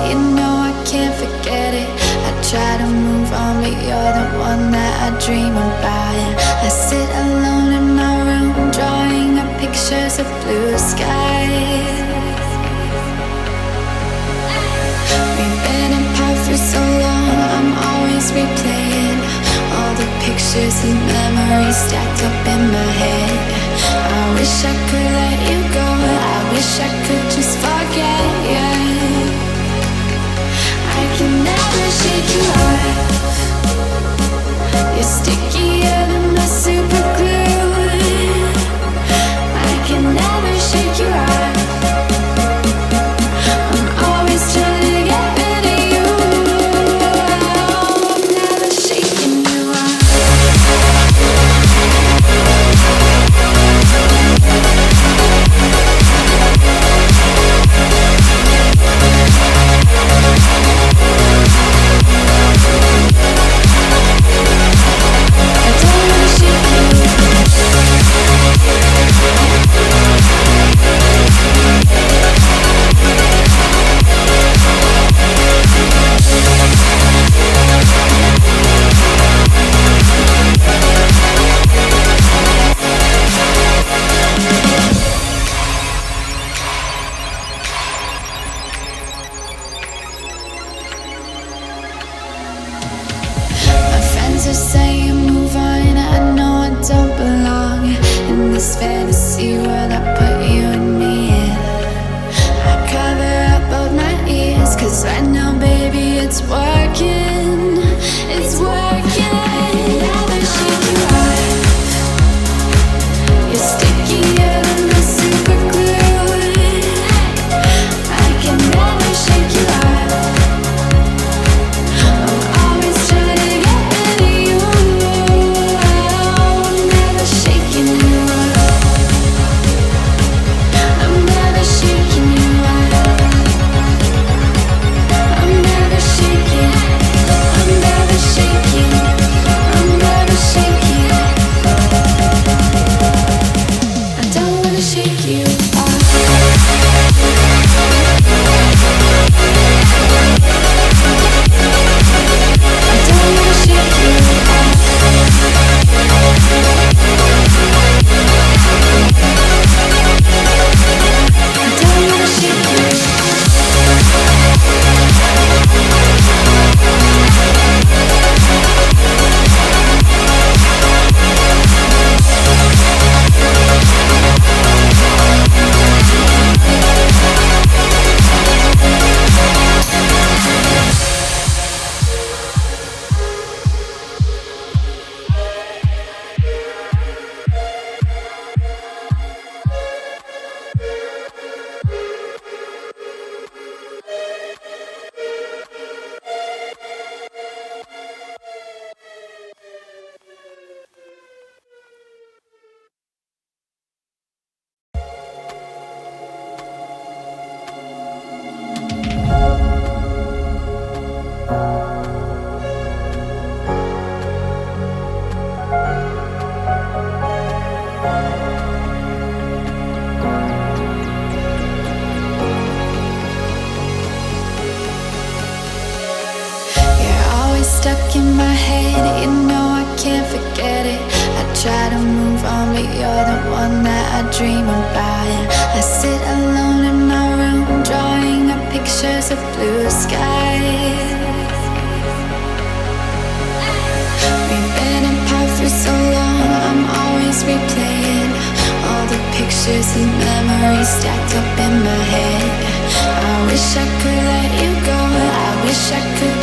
you know I can't forget it. I try to move on, but you're the one that I dream about. I sit alone in my room, drawing up pictures of blue skies. We've been apart for so long, I'm always replaying all the pictures and memories stacked up in my head. I wish I could let you go, I wish I could just forget you. I can never shake you off. You're stickier than my super glue. I can never shake you off. I'm always trying to get rid of you. I'm never shaking you off. Stuck in my head, you know I can't forget it. I try to move on, but you're the one that I dream about. I sit alone in my room, drawing up pictures of blue skies. We've been apart for so long, I'm always replaying all the pictures and memories stacked up in my head. I wish I could let you go, I wish I could